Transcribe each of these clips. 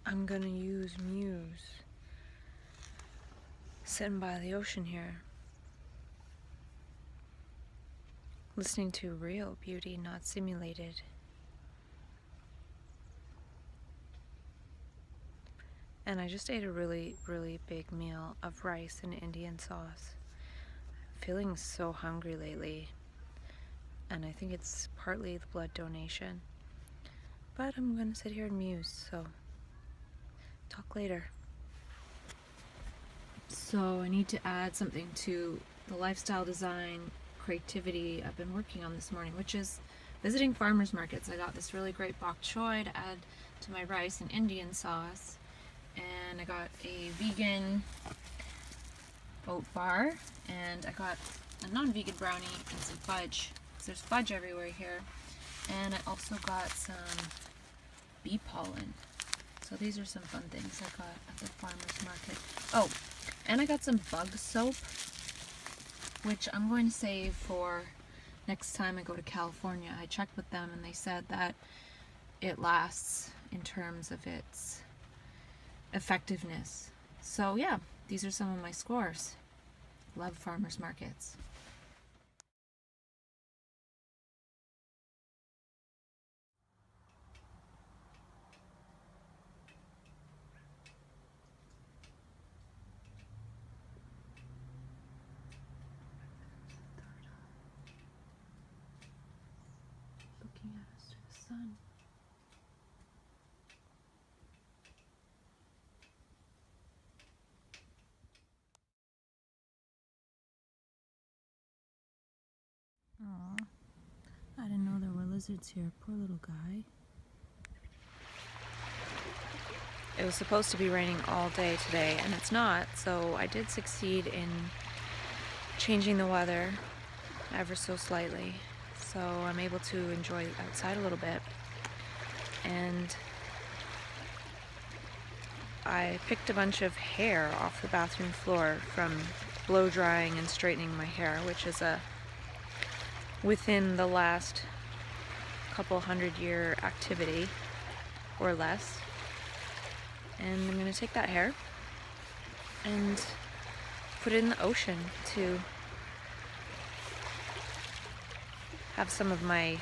I'm gonna use Muse. Sitting by the ocean here. Listening to real beauty, not simulated. And I just ate a really, really big meal of rice and Indian sauce. I'm feeling so hungry lately. And I think it's partly the blood donation. But I'm gonna sit here and muse, so talk later. So I need to add something to the lifestyle design creativity I've been working on this morning, which is visiting farmers markets. I got this really great bok choy to add to my rice and Indian sauce, and I got a vegan oat bar, and I got a non-vegan brownie and some fudge, because there's fudge everywhere here, and I also got some bee pollen. So these are some fun things I got at the farmers market. Oh, and I got some bug soap, which I'm going to save for next time I go to California. I checked with them and they said that it lasts in terms of its effectiveness. So yeah, these are some of my scores. Love farmers markets. Looking at us through the sun. Aw, I didn't know there were lizards here. Poor little guy. It was supposed to be raining all day today, and it's not, so I did succeed in changing the weather ever so slightly. So I'm able to enjoy outside a little bit. And I picked a bunch of hair off the bathroom floor from blow drying and straightening my hair, which is a within the last couple 100-year activity or less. And I'm going to take that hair and put it in the ocean to have some of my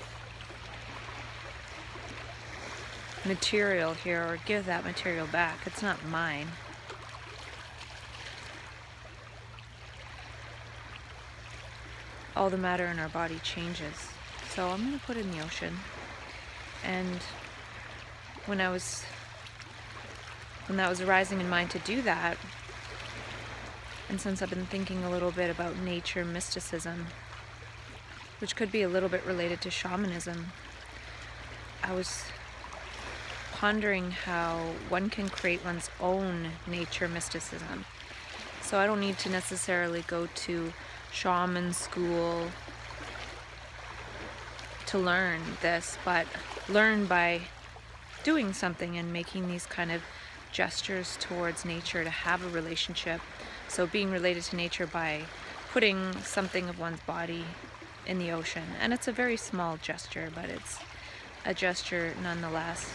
material here, or give that material back. It's not mine. All the matter in our body changes. So I'm going to put it in the ocean. And when that was arising in mind to do that, and since I've been thinking a little bit about nature mysticism, which could be a little bit related to shamanism, I was pondering how one can create one's own nature mysticism. So I don't need to necessarily go to shaman school to learn this, but learn by doing something and making these kind of gestures towards nature to have a relationship. So being related to nature by putting something of one's body in the ocean. And it's a very small gesture, but it's a gesture nonetheless.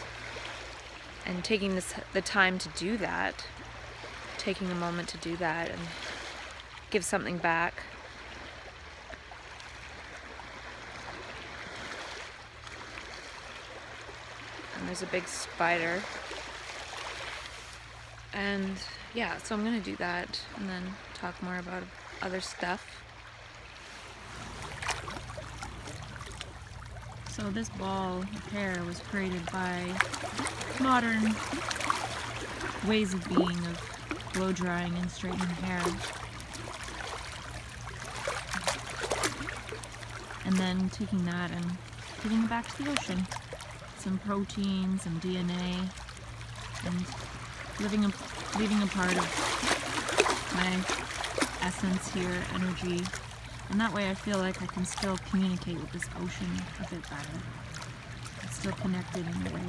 And taking the time to do that, taking a moment to do that and give something back. And there's a big spider. And yeah, so I'm gonna do that and then talk more about other stuff. So this ball of hair was created by modern ways of being, of blow drying and straightening hair. And then taking that and giving it back to the ocean. Some protein, some DNA, and leaving a part of my essence here, energy. And that way I feel like I can still communicate with this ocean a bit better. It's still connected in a way.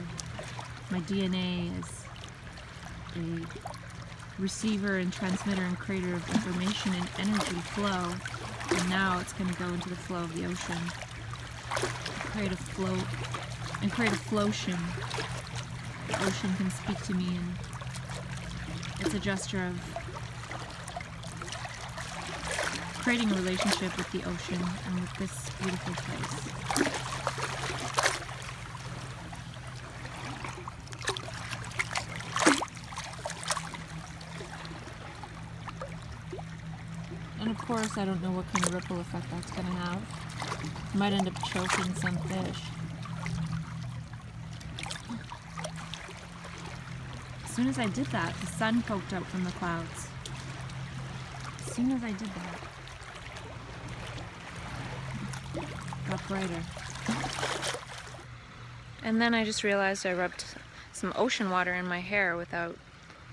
My DNA is a receiver and transmitter and creator of information and energy flow. And now it's going to go into the flow of the ocean. Create a flow and create a flotion the ocean can speak to me, and it's a gesture of creating a relationship with the ocean and with this beautiful place. And of course, I don't know what kind of ripple effect that's going to have. Might end up choking some fish. As soon as I did that, the sun poked out from the clouds. As soon as I did that, it got brighter. And then I just realized I rubbed some ocean water in my hair without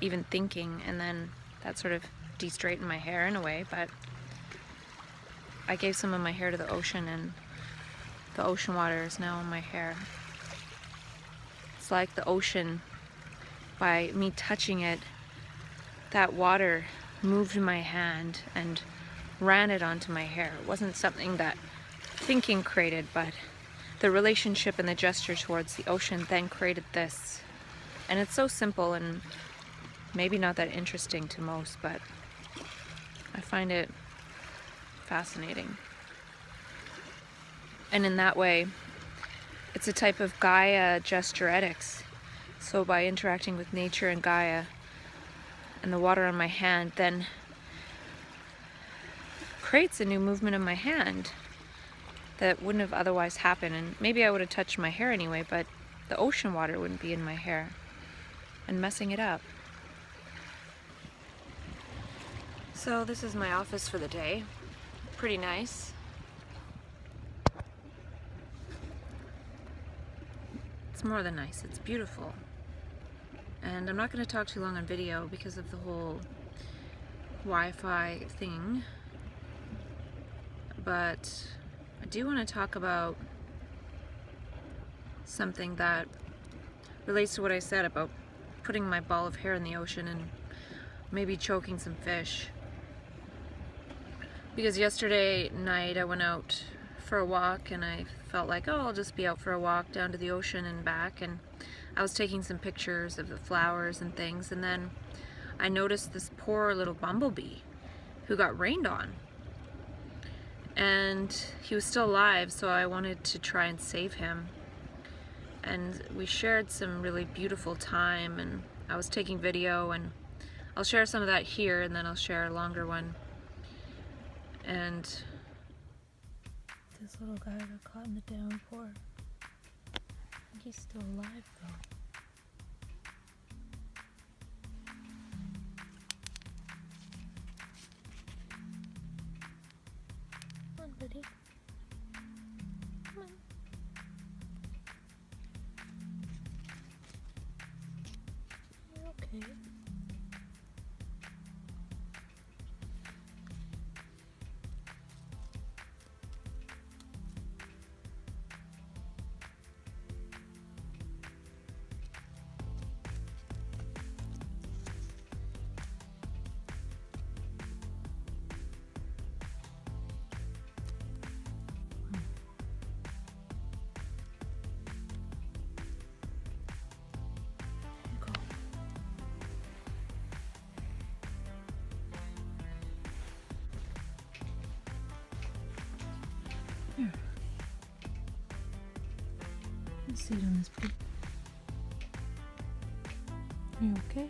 even thinking, and then that sort of de-straightened my hair in a way, but I gave some of my hair to the ocean, and the ocean water is now in my hair. It's like the ocean, by me touching it, that water moved my hand and ran it onto my hair. It wasn't something that thinking created, but the relationship and the gesture towards the ocean then created this. And it's so simple and maybe not that interesting to most, but I find it fascinating. And in that way, it's a type of Gaia gesturetics. So by interacting with nature and Gaia and the water on my hand, then creates a new movement of my hand that wouldn't have otherwise happened. And maybe I would have touched my hair anyway, but the ocean water wouldn't be in my hair and messing it up. So this is my office for the day. Pretty nice. It's more than nice, it's beautiful. And I'm not going to talk too long on video because of the whole Wi-Fi thing. But I do want to talk about something that relates to what I said about putting my ball of hair in the ocean and maybe choking some fish. Because yesterday night I went out for a walk and I felt like, oh, I'll just be out for a walk down to the ocean and back, and I was taking some pictures of the flowers and things, and then I noticed this poor little bumblebee who got rained on. And he was still alive, so I wanted to try and save him. And we shared some really beautiful time, and I was taking video, and I'll share some of that here, and then I'll share a longer one. And this little guy got caught in the downpour. I think he's still alive though. Come on, buddy. Come on. You're okay. Here. Let's sit on this poop. Are you okay?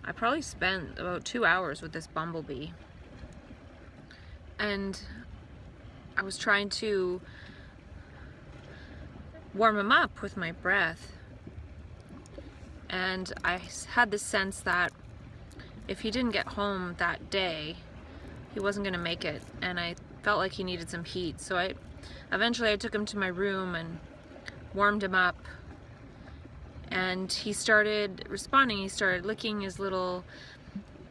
I probably spent about 2 hours with this bumblebee. And I was trying to warm him up with my breath. And I had this sense that if he didn't get home that day, he wasn't going to make it. And I felt like he needed some heat. So eventually I took him to my room and warmed him up. And he started responding. He started licking his little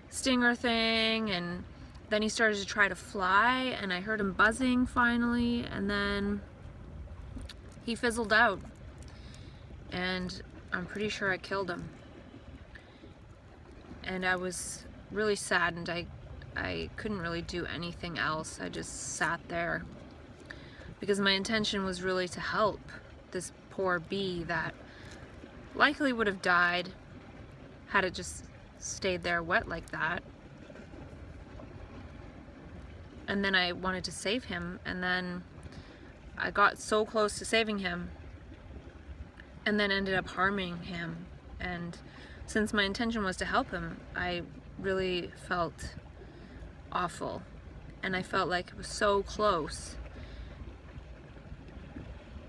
stinger thing, and then he started to try to fly, and I heard him buzzing finally, and then he fizzled out. And I'm pretty sure I killed him. And I was really saddened. I couldn't really do anything else. I just sat there because my intention was really to help this poor bee that likely would have died had it just stayed there wet like that. And then I wanted to save him, and then I got so close to saving him and then ended up harming him. And since my intention was to help him, I really felt awful, and I felt like it was so close.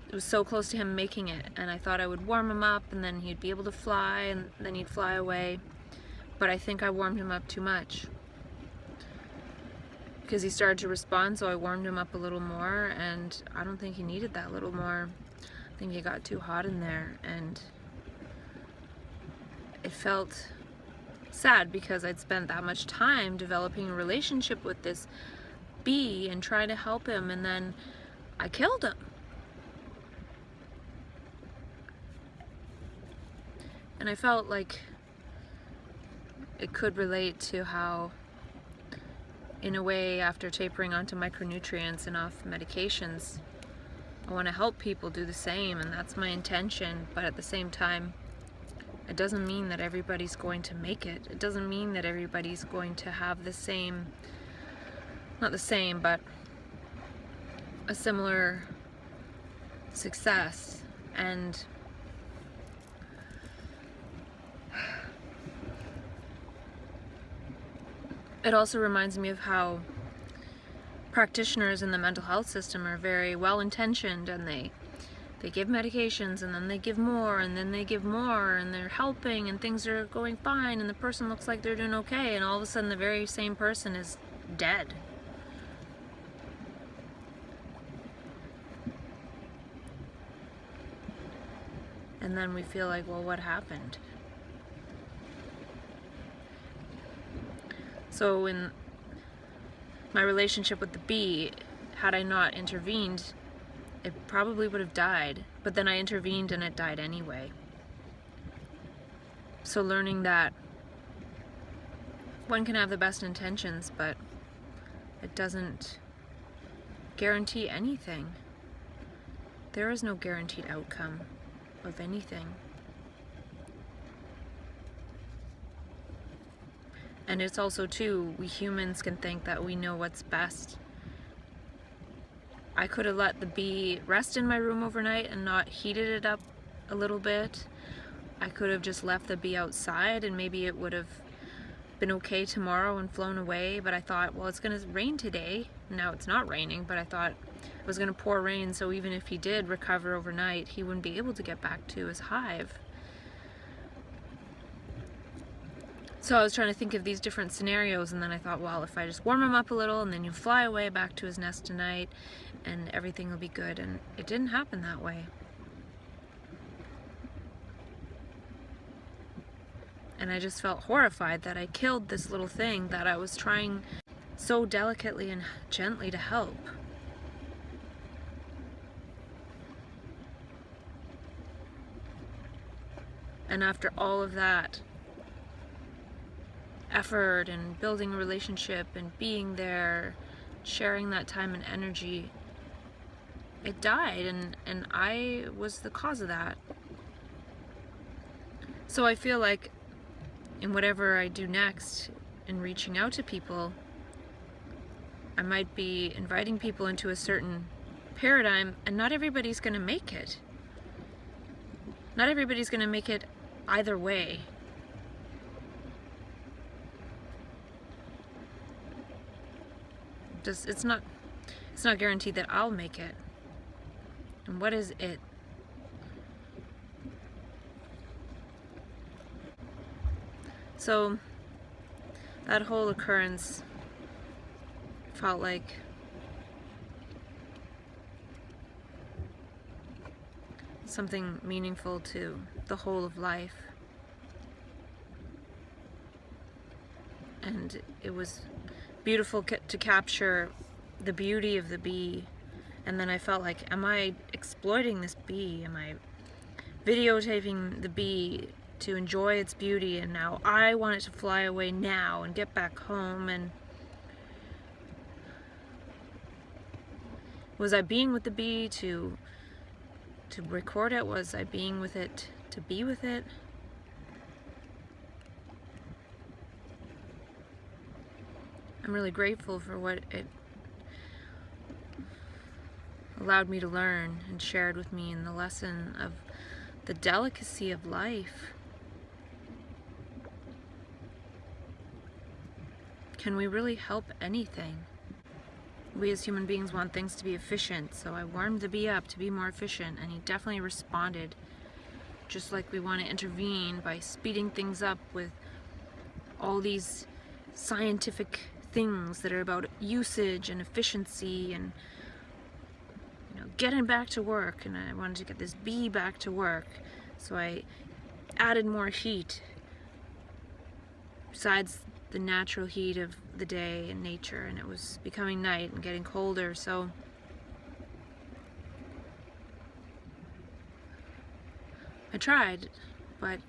It was so close to him making it, and I thought I would warm him up and then he'd be able to fly, and then he'd fly away. But I think I warmed him up too much because he started to respond, so I warmed him up a little more, and I don't think he needed that little more. I think he got too hot in there, and it felt sad because I'd spent that much time developing a relationship with this bee and trying to help him, and then I killed him. And I felt like it could relate to how, in a way, after tapering onto micronutrients and off medications, I want to help people do the same, and that's my intention. But at the same time, it doesn't mean that everybody's going to make it. It doesn't mean that everybody's going to have the same, not the same, but a similar success. And it also reminds me of how practitioners in the mental health system are very well-intentioned, and they give medications, and then they give more, and then they give more, and they're helping, and things are going fine, and the person looks like they're doing okay, and all of a sudden the very same person is dead. And then we feel like, well, what happened? So in my relationship with the bee, had I not intervened, it probably would have died. But then I intervened and it died anyway. So learning that one can have the best intentions, but it doesn't guarantee anything. There is no guaranteed outcome of anything. And it's also, too, we humans can think that we know what's best. I could have let the bee rest in my room overnight and not heated it up a little bit. I could have just left the bee outside and maybe it would have been okay tomorrow and flown away. But I thought, well, it's going to rain today. Now it's not raining, but I thought it was going to pour rain, so even if he did recover overnight, he wouldn't be able to get back to his hive. So I was trying to think of these different scenarios, and then I thought, well, if I just warm him up a little and then you fly away back to his nest tonight and everything will be good. And it didn't happen that way. And I just felt horrified that I killed this little thing that I was trying so delicately and gently to help. And after all of that effort and building a relationship and being there, sharing that time and energy, it died, and I was the cause of that. So I feel like in whatever I do next in reaching out to people, I might be inviting people into a certain paradigm, and not everybody's going to make it. Not everybody's going to make it either way. it's not guaranteed that I'll make it. And what is it? So that whole occurrence felt like something meaningful to the whole of life. And it was beautiful to capture the beauty of the bee. And then I felt like, am I exploiting this bee? Am I videotaping the bee to enjoy its beauty, and now I want it to fly away now and get back home? And was I being with the bee to record it? Was I being with it to be with it? I'm really grateful for what it allowed me to learn and shared with me in the lesson of the delicacy of life. Can we really help anything? We as human beings want things to be efficient, so I warmed the bee up to be more efficient, and he definitely responded. Just like we want to intervene by speeding things up with all these scientific things that are about usage and efficiency and, you know, getting back to work. And I wanted to get this bee back to work, so I added more heat besides the natural heat of the day and nature, and it was becoming night and getting colder, so I tried, but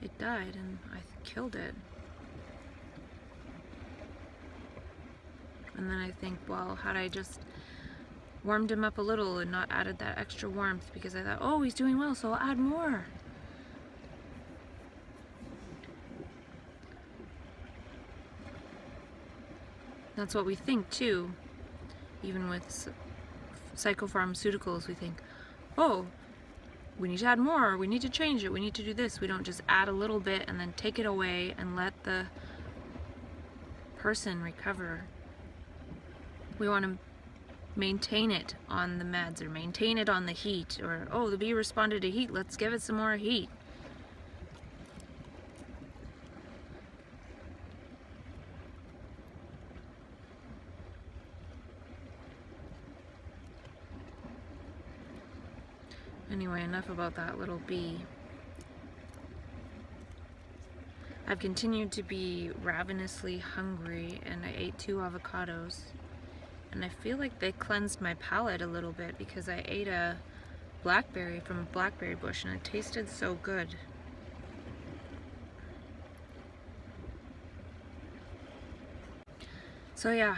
it died, and I killed it. And then I think, well, had I just warmed him up a little and not added that extra warmth, because I thought, oh, he's doing well, so I'll add more. That's what we think too. Even with psychopharmaceuticals, we think, oh, we need to add more, we need to change it, we need to do this. We don't just add a little bit and then take it away and let the person recover. We want to maintain it on the meds, or maintain it on the heat, or, oh, the bee responded to heat, let's give it some more heat. Anyway, enough about that little bee. I've continued to be ravenously hungry, and I ate 2 avocados. And I feel like they cleansed my palate a little bit, because I ate a blackberry from a blackberry bush, and it tasted so good. So yeah,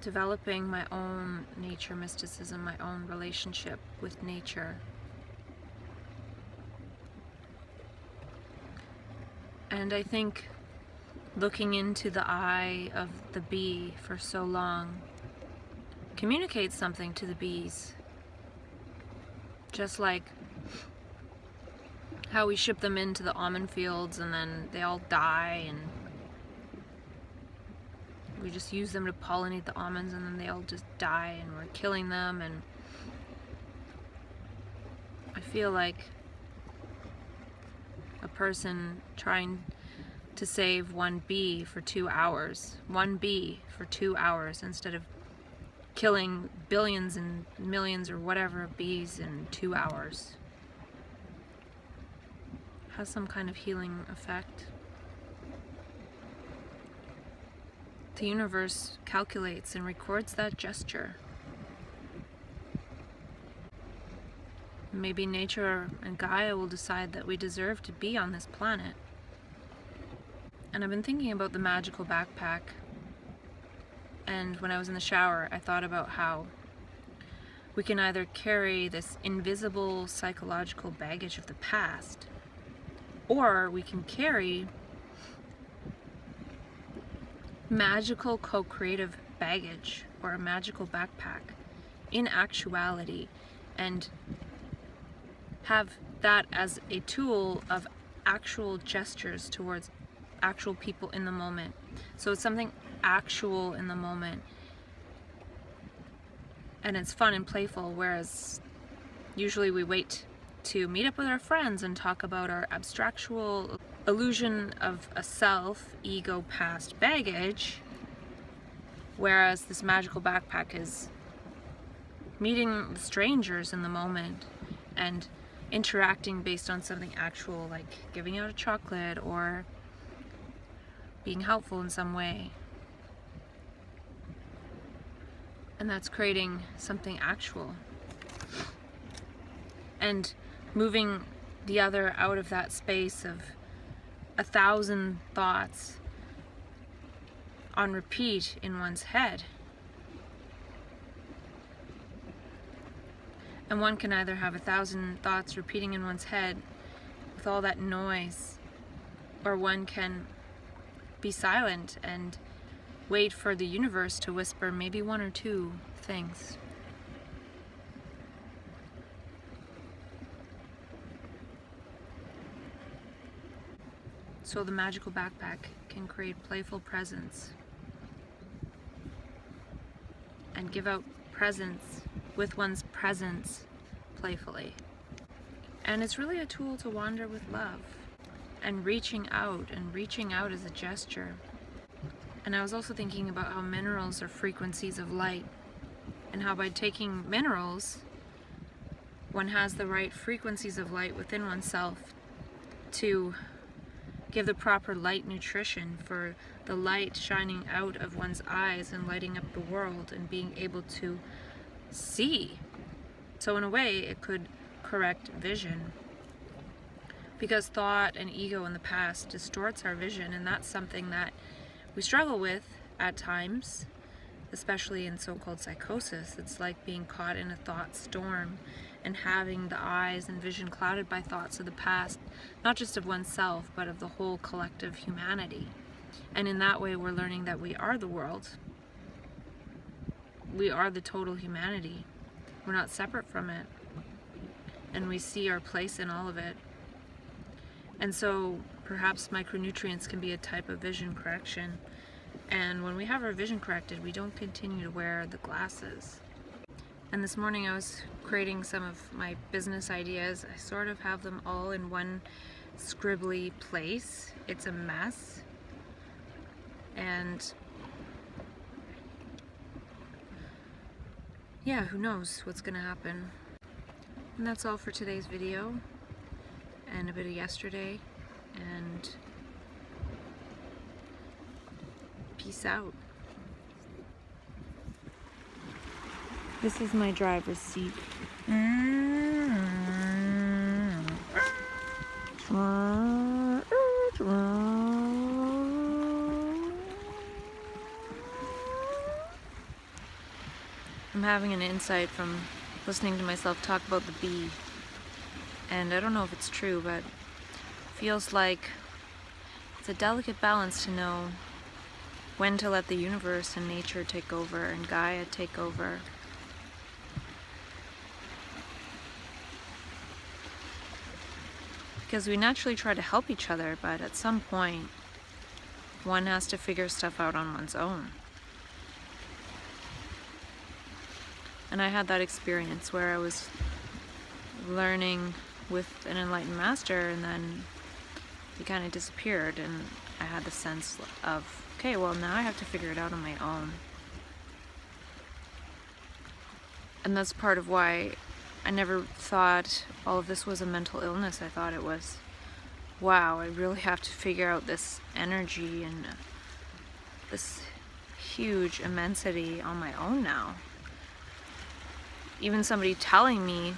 developing my own nature mysticism, my own relationship with nature. And I think looking into the eye of the bee for so long communicates something to the bees. Just like how we ship them into the almond fields and then they all die, and we just use them to pollinate the almonds and then they all just die and we're killing them. And I feel like a person trying to save one bee for 2 hours. One bee for 2 hours instead of killing billions and millions or whatever of bees in 2 hours. Has some kind of healing effect. The universe calculates and records that gesture. Maybe nature and Gaia will decide that we deserve to be on this planet. And I've been thinking about the magical backpack. And when I was in the shower, I thought about how we can either carry this invisible psychological baggage of the past, or we can carry magical co-creative baggage, or a magical backpack in actuality, and have that as a tool of actual gestures towards actual people in the moment. So it's something actual in the moment. And it's fun and playful, whereas usually we wait to meet up with our friends and talk about our abstractual illusion of a self, ego, past baggage, whereas this magical backpack is meeting strangers in the moment and interacting based on something actual, like giving out a chocolate or being helpful in some way. And that's creating something actual. And moving the other out of that space of 1,000 thoughts on repeat in one's head. And one can either have 1,000 thoughts repeating in one's head with all that noise, or one can be silent and wait for the universe to whisper maybe one or two things. So the magical backpack can create playful presence and give out presents with one's presence playfully. And it's really a tool to wander with love and reaching out as a gesture. And I was also thinking about how minerals are frequencies of light, and how by taking minerals, one has the right frequencies of light within oneself to give the proper light nutrition for the light shining out of one's eyes and lighting up the world and being able to see. So in a way, it could correct vision, because thought and ego in the past distorts our vision, and that's something that we struggle with at times, especially in so-called psychosis. It's like being caught in a thought storm and having the eyes and vision clouded by thoughts of the past, not just of oneself, but of the whole collective humanity. And in that way, we're learning that we are the world. We are the total humanity. We're not separate from it. And we see our place in all of it. And so perhaps micronutrients can be a type of vision correction. And when we have our vision corrected, we don't continue to wear the glasses. And this morning I was creating some of my business ideas. I sort of have them all in one scribbly place. It's a mess. And yeah, who knows what's gonna happen. And that's all for today's video, and a bit of yesterday, and peace out. This is my driver's seat. I'm having an insight from listening to myself talk about the bee, and I don't know if it's true, but it feels like it's a delicate balance to know when to let the universe and nature take over and Gaia take over. Because we naturally try to help each other, but at some point one has to figure stuff out on one's own. And I had that experience where I was learning with an enlightened master, and then he kind of disappeared, and I had the sense of, okay, well now I have to figure it out on my own. And that's part of why I never thought all of this was a mental illness. I thought it was, wow, I really have to figure out this energy and this huge immensity on my own now. Even somebody telling me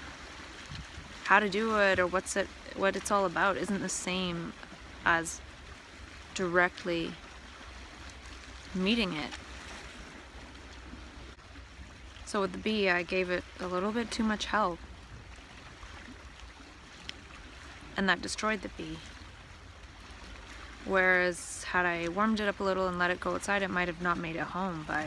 how to do it or what it's all about isn't the same as directly meeting it. So with the bee, I gave it a little bit too much help, and that destroyed the bee. Whereas had I warmed it up a little and let it go outside, it might have not made it home, but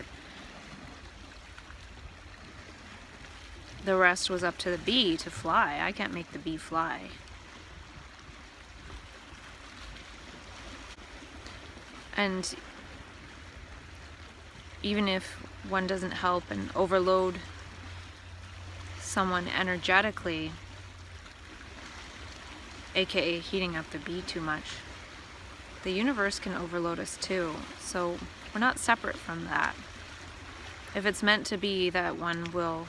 the rest was up to the bee to fly. I can't make the bee fly. And even if one doesn't help and overload someone energetically, aka heating up the bee too much, the universe can overload us too. So we're not separate from that. If it's meant to be that one will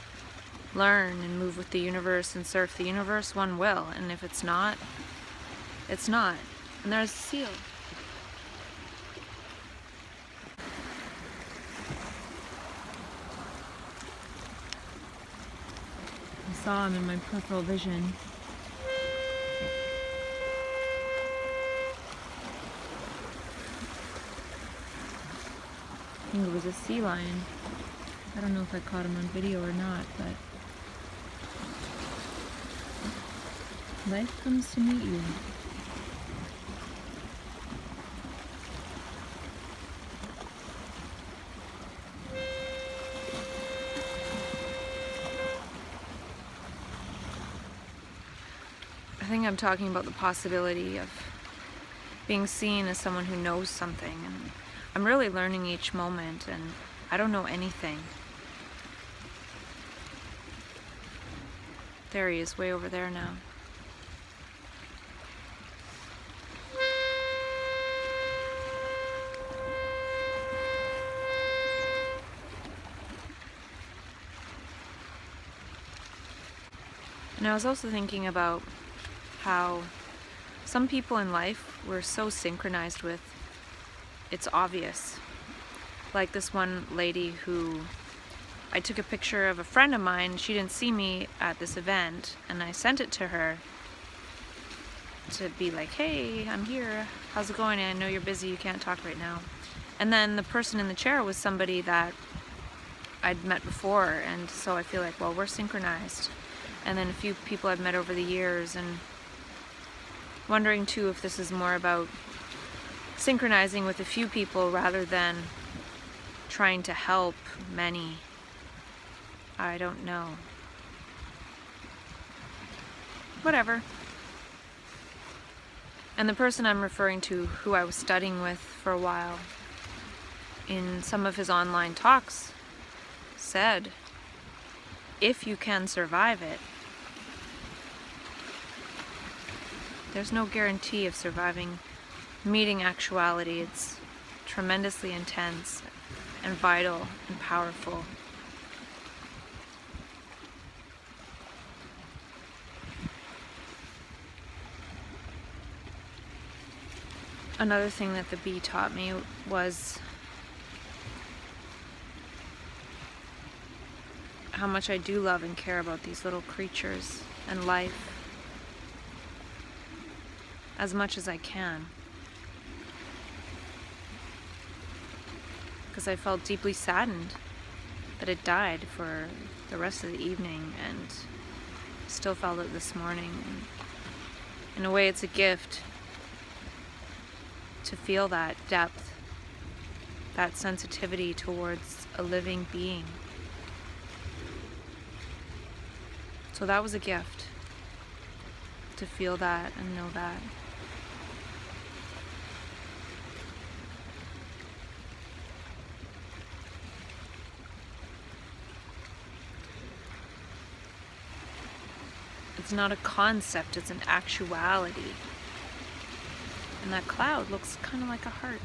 learn and move with the universe and surf the universe, one will. And if it's not, it's not. And there's a seal. I saw him in my peripheral vision. I think it was a sea lion. I don't know if I caught him on video or not, but life comes to meet you. I think I'm talking about the possibility of being seen as someone who knows something, and I'm really learning each moment, and I don't know anything. There he is, way over there now. And I was also thinking about how some people in life we're so synchronized with, it's obvious. Like this one lady who I took a picture of a friend of mine. She didn't see me at this event, and I sent it to her to be like, hey, I'm here, how's it going? I know you're busy, you can't talk right now. And then the person in the chair was somebody that I'd met before, and so I feel like, well, we're synchronized. And then a few people I've met over the years, and wondering too if this is more about synchronizing with a few people rather than trying to help many. I don't know. Whatever. And the person I'm referring to, who I was studying with for a while, in some of his online talks, said, if you can survive it, there's no guarantee of surviving meeting actuality. It's tremendously intense and vital and powerful. Another thing that the bee taught me was how much I do love and care about these little creatures and life as much as I can. Because I felt deeply saddened that it died for the rest of the evening, and still felt it this morning. And in a way, it's a gift to feel that depth, that sensitivity towards a living being. So that was a gift, to feel that and know that. It's not a concept, it's an actuality. And that cloud looks kind of like a heart.